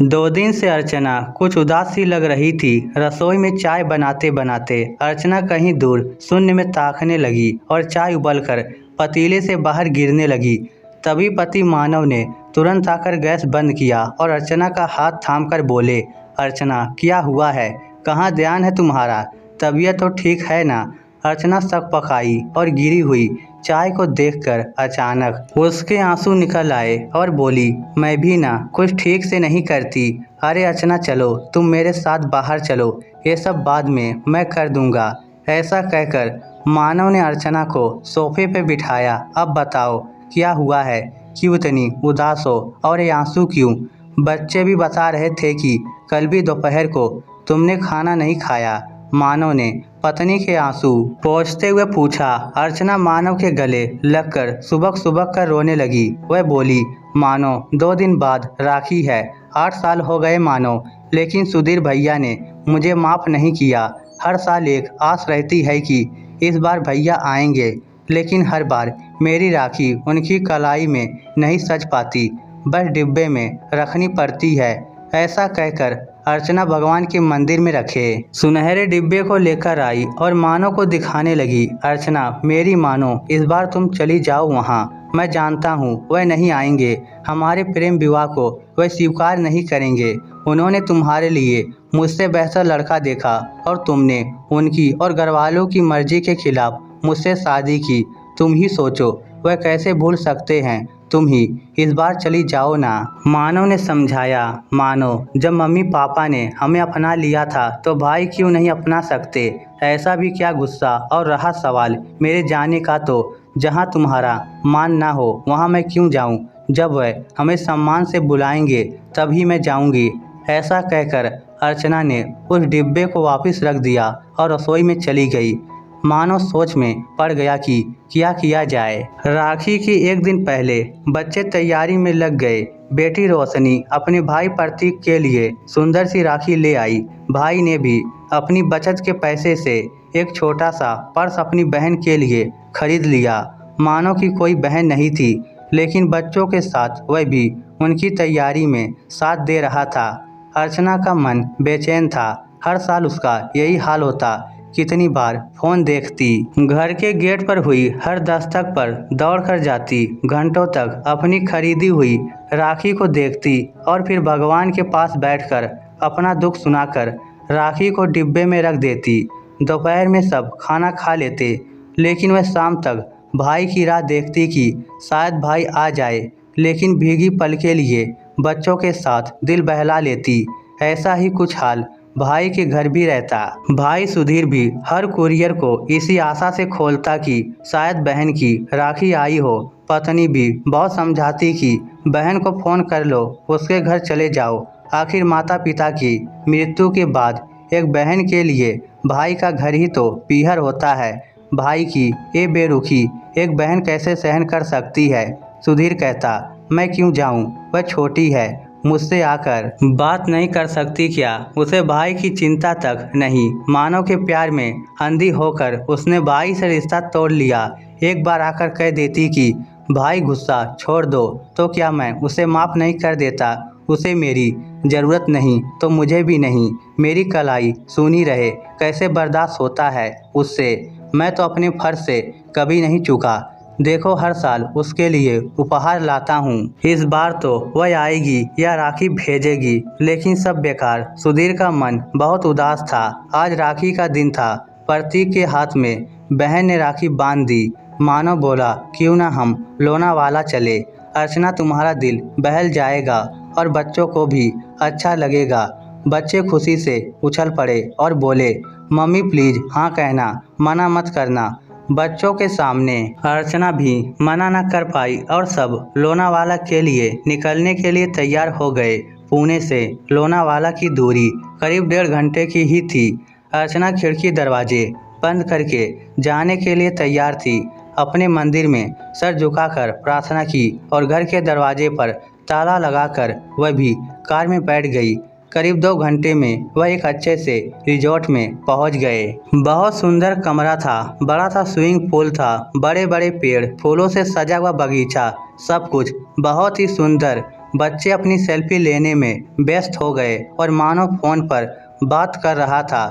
दो दिन से अर्चना कुछ उदास सी लग रही थी। रसोई में चाय बनाते बनाते अर्चना कहीं दूर शून्य में ताकने लगी और चाय उबलकर पतीले से बाहर गिरने लगी। तभी पति मानव ने तुरंत आकर गैस बंद किया और अर्चना का हाथ थामकर बोले, अर्चना क्या हुआ है? कहाँ ध्यान है तुम्हारा? तबीयत तो ठीक है ना? अर्चना शक पकाई और गिरी हुई चाय को देखकर अचानक उसके आंसू निकल आए और बोली, मैं भी ना कुछ ठीक से नहीं करती। अरे अर्चना चलो, तुम मेरे साथ बाहर चलो, ये सब बाद में मैं कर दूंगा। ऐसा कहकर मानव ने अर्चना को सोफे पे बिठाया। अब बताओ क्या हुआ है? क्यों इतनी उदास हो और ये आंसू क्यों? बच्चे भी बता रहे थे कि कल भी दोपहर को तुमने खाना नहीं खाया। मानव ने पत्नी के आंसू पोंछते हुए पूछा। अर्चना मानव के गले लगकर सुबक सुबक कर रोने लगी। वह बोली, मानव 2 दिन बाद राखी है। 8 साल हो गए मानव, लेकिन सुधीर भैया ने मुझे माफ़ नहीं किया। हर साल एक आस रहती है कि इस बार भैया आएंगे, लेकिन हर बार मेरी राखी उनकी कलाई में नहीं सज पाती, बस डिब्बे में रखनी पड़ती है। ऐसा कहकर अर्चना भगवान के मंदिर में रखे सुनहरे डिब्बे को लेकर आई और मानव को दिखाने लगी। अर्चना मेरी मानो, इस बार तुम चली जाओ वहाँ। मैं जानता हूँ वह नहीं आएंगे। हमारे प्रेम विवाह को वह स्वीकार नहीं करेंगे। उन्होंने तुम्हारे लिए मुझसे बेहतर लड़का देखा और तुमने उनकी और घरवालों की मर्जी के खिलाफ मुझसे शादी की। तुम ही सोचो वह कैसे भूल सकते हैं। तुम ही इस बार चली जाओ ना। मानव ने समझाया, मानव जब मम्मी पापा ने हमें अपना लिया था तो भाई क्यों नहीं अपना सकते? ऐसा भी क्या गुस्सा? और रहा सवाल मेरे जाने का, तो जहाँ तुम्हारा मान ना हो वहाँ मैं क्यों जाऊँ? जब वह हमें सम्मान से बुलाएंगे तभी मैं जाऊँगी। ऐसा कहकर अर्चना ने उस डिब्बे को वापस रख दिया और रसोई में चली गई। मानव सोच में पड़ गया कि क्या किया जाए। राखी की एक दिन पहले बच्चे तैयारी में लग गए। बेटी रोशनी अपने भाई प्रतीक के लिए सुंदर सी राखी ले आई। भाई ने भी अपनी बचत के पैसे से एक छोटा सा पर्स अपनी बहन के लिए खरीद लिया। मानव की कोई बहन नहीं थी, लेकिन बच्चों के साथ वह भी उनकी तैयारी में साथ दे रहा था। अर्चना का मन बेचैन था। हर साल उसका यही हाल होता। कितनी बार फोन देखती, घर के गेट पर हुई हर दस्तक पर दौड़ कर जाती, घंटों तक अपनी खरीदी हुई राखी को देखती और फिर भगवान के पास बैठकर अपना दुख सुनाकर राखी को डिब्बे में रख देती। दोपहर में सब खाना खा लेते, लेकिन वह शाम तक भाई की राह देखती कि शायद भाई आ जाए, लेकिन भीगी पल के लिए बच्चों के साथ दिल बहला लेती। ऐसा ही कुछ हाल भाई के घर भी रहता। भाई सुधीर भी हर कुरियर को इसी आशा से खोलता कि शायद बहन की राखी आई हो। पत्नी भी बहुत समझाती कि बहन को फोन कर लो, उसके घर चले जाओ। आखिर माता पिता की मृत्यु के बाद एक बहन के लिए भाई का घर ही तो पीहर होता है। भाई की ये बेरुखी एक बहन कैसे सहन कर सकती है? सुधीर कहता, मैं क्यों जाऊं? वह छोटी है, मुझसे आकर बात नहीं कर सकती क्या? उसे भाई की चिंता तक नहीं। मानव के प्यार में अंधी होकर उसने भाई से रिश्ता तोड़ लिया। एक बार आकर कह देती कि भाई गुस्सा छोड़ दो, तो क्या मैं उसे माफ़ नहीं कर देता? उसे मेरी ज़रूरत नहीं तो मुझे भी नहीं। मेरी कलाई सूनी रहे, कैसे बर्दाश्त होता है उससे? मैं तो अपने फर्ज से कभी नहीं चूका। देखो हर साल उसके लिए उपहार लाता हूँ। इस बार तो वह आएगी या राखी भेजेगी, लेकिन सब बेकार। सुधीर का मन बहुत उदास था। आज राखी का दिन था। प्रतीक के हाथ में बहन ने राखी बांध दी। मानव बोला, क्यों ना हम लोनावाला चले? अर्चना तुम्हारा दिल बहल जाएगा और बच्चों को भी अच्छा लगेगा। बच्चे खुशी से उछल पड़े और बोले, मम्मी प्लीज हाँ कहना, मना मत करना। बच्चों के सामने अर्चना भी मना न कर पाई और सब लोनावाला के लिए निकलने के लिए तैयार हो गए। पुणे से लोनावाला की दूरी करीब 1.5 घंटे की ही थी। अर्चना खिड़की दरवाजे बंद करके जाने के लिए तैयार थी। अपने मंदिर में सर झुकाकर प्रार्थना की और घर के दरवाजे पर ताला लगाकर वह भी कार में बैठ गई। करीब 2 घंटे में वह एक अच्छे से रिजॉर्ट में पहुंच गए। बहुत सुंदर कमरा था, बड़ा सा स्विमिंग पूल था, बड़े बड़े पेड़, फूलों से सजा हुआ बगीचा, सब कुछ बहुत ही सुंदर। बच्चे अपनी सेल्फी लेने में व्यस्त हो गए और मानो फोन पर बात कर रहा था।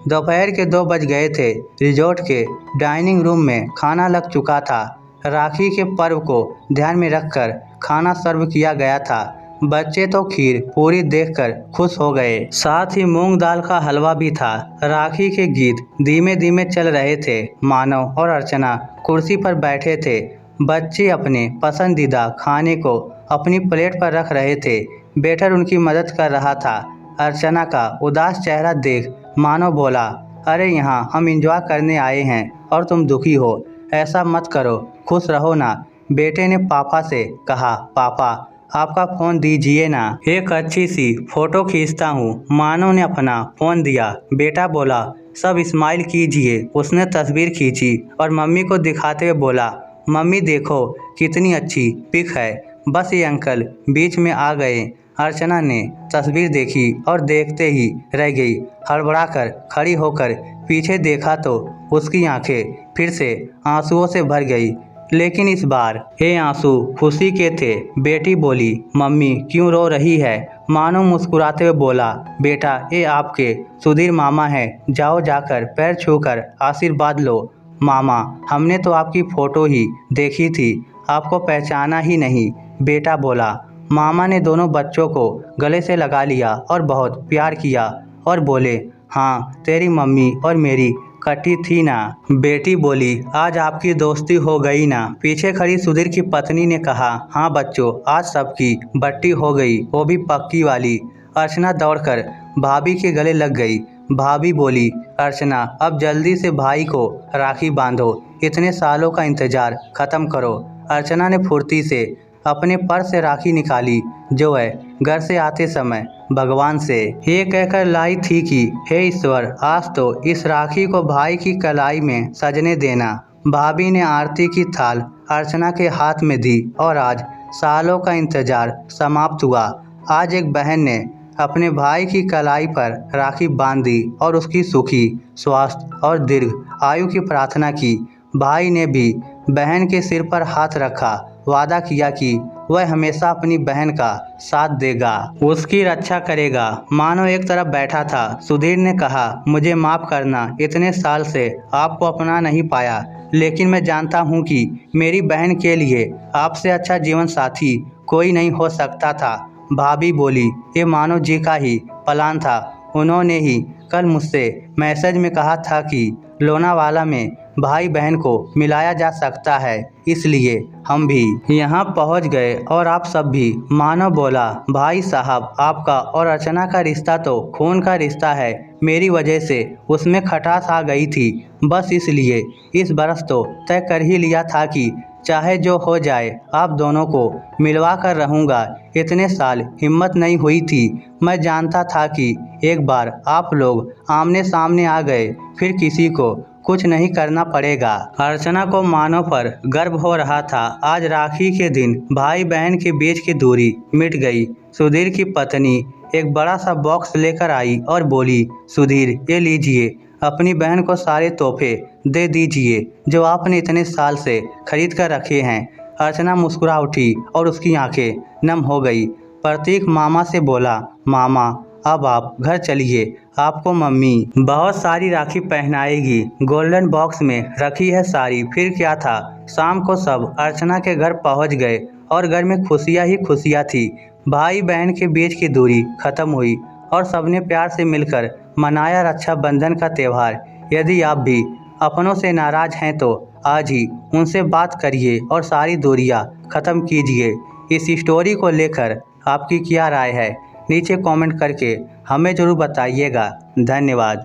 दोपहर के 2 बज गए थे। रिजॉर्ट के डाइनिंग रूम में खाना लग चुका था। राखी के पर्व को ध्यान में रखकर खाना सर्व किया गया था। बच्चे तो खीर पूरी देखकर खुश हो गए, साथ ही मूंग दाल का हलवा भी था। राखी के गीत धीमे धीमे चल रहे थे। मानव और अर्चना कुर्सी पर बैठे थे। बच्चे अपने पसंदीदा खाने को अपनी प्लेट पर रख रहे थे। वेटर उनकी मदद कर रहा था। अर्चना का उदास चेहरा देख मानव बोला, अरे यहाँ हम एंजॉय करने आए हैं और तुम दुखी हो। ऐसा मत करो, खुश रहो ना। बेटे ने पापा से कहा, पापा आपका फ़ोन दीजिए ना, एक अच्छी सी फ़ोटो खींचता हूँ। मानव ने अपना फ़ोन दिया। बेटा बोला, सब स्माइल कीजिए। उसने तस्वीर खींची और मम्मी को दिखाते हुए बोला, मम्मी देखो कितनी अच्छी पिक है। बस ये अंकल बीच में आ गए। अर्चना ने तस्वीर देखी और देखते ही रह गई। हड़बड़ाकर खड़ी होकर पीछे देखा तो उसकी आंखें फिर से आंसुओं से भर गई, लेकिन इस बार ये आंसू खुशी के थे। बेटी बोली, मम्मी क्यों रो रही है? मानो मुस्कुराते हुए बोला, बेटा ये आपके सुधीर मामा हैं, जाओ जाकर पैर छूकर आशीर्वाद लो। मामा हमने तो आपकी फ़ोटो ही देखी थी, आपको पहचाना ही नहीं, बेटा बोला। मामा ने दोनों बच्चों को गले से लगा लिया और बहुत प्यार किया और बोले, हाँ तेरी मम्मी और मेरी कटी थी ना। बेटी बोली, आज आपकी दोस्ती हो गई ना। पीछे खड़ी सुधीर की पत्नी ने कहा, हाँ बच्चों आज सबकी बट्टी हो गई, वो भी पक्की वाली। अर्चना दौड़कर भाभी के गले लग गई। भाभी बोली, अर्चना अब जल्दी से भाई को राखी बांधो, इतने सालों का इंतजार खत्म करो। अर्चना ने फुर्ती से अपने पर्स से राखी निकाली जो वह घर से आते समय भगवान से ये कहकर लाई थी कि हे ईश्वर आज तो इस राखी को भाई की कलाई में सजने देना। भाभी ने आरती की थाल अर्चना के हाथ में दी और आज सालों का इंतजार समाप्त हुआ। आज एक बहन ने अपने भाई की कलाई पर राखी बांध दी और उसकी सुखी स्वास्थ्य और दीर्घ आयु की प्रार्थना की। भाई ने भी बहन के सिर पर हाथ रखा, वादा किया कि वह हमेशा अपनी बहन का साथ देगा, उसकी रक्षा करेगा। मानो एक तरफ बैठा था। सुधीर ने कहा, मुझे माफ़ करना, इतने साल से आपको अपना नहीं पाया, लेकिन मैं जानता हूँ कि मेरी बहन के लिए आपसे अच्छा जीवन साथी कोई नहीं हो सकता था। भाभी बोली, ये मानव जी का ही प्लान था, उन्होंने ही कल मुझसे मैसेज में कहा था कि लोनावाला में भाई बहन को मिलाया जा सकता है, इसलिए हम भी यहाँ पहुँच गए और आप सब भी। मानव बोला, भाई साहब आपका और अर्चना का रिश्ता तो खून का रिश्ता है, मेरी वजह से उसमें खटास आ गई थी, बस इसलिए इस बरस तो तय कर ही लिया था कि चाहे जो हो जाए आप दोनों को मिलवा कर रहूँगा। इतने साल हिम्मत नहीं हुई थी, मैं जानता था कि एक बार आप लोग आमने सामने आ गए फिर किसी को कुछ नहीं करना पड़ेगा। अर्चना को मानव पर गर्व हो रहा था। आज राखी के दिन भाई बहन के बीच की दूरी मिट गई। सुधीर की पत्नी एक बड़ा सा बॉक्स लेकर आई और बोली, सुधीर ये लीजिए, अपनी बहन को सारे तोहफे दे दीजिए जो आपने इतने साल से खरीद कर रखे हैं। अर्चना मुस्कुरा उठी और उसकी आंखें नम हो गई। प्रतीक मामा से बोला, मामा अब आप घर चलिए, आपको मम्मी बहुत सारी राखी पहनाएगी, गोल्डन बॉक्स में रखी है सारी। फिर क्या था, शाम को सब अर्चना के घर पहुंच गए और घर में खुशियां ही खुशियां थी। भाई बहन के बीच की दूरी खत्म हुई और सबने प्यार से मिलकर मनाया रक्षाबंधन का त्यौहार। यदि आप भी अपनों से नाराज हैं तो आज ही उनसे बात करिए और सारी दूरियां खत्म कीजिए। इस स्टोरी को लेकर आपकी क्या राय है, नीचे कमेंट करके हमें ज़रूर बताइएगा। धन्यवाद।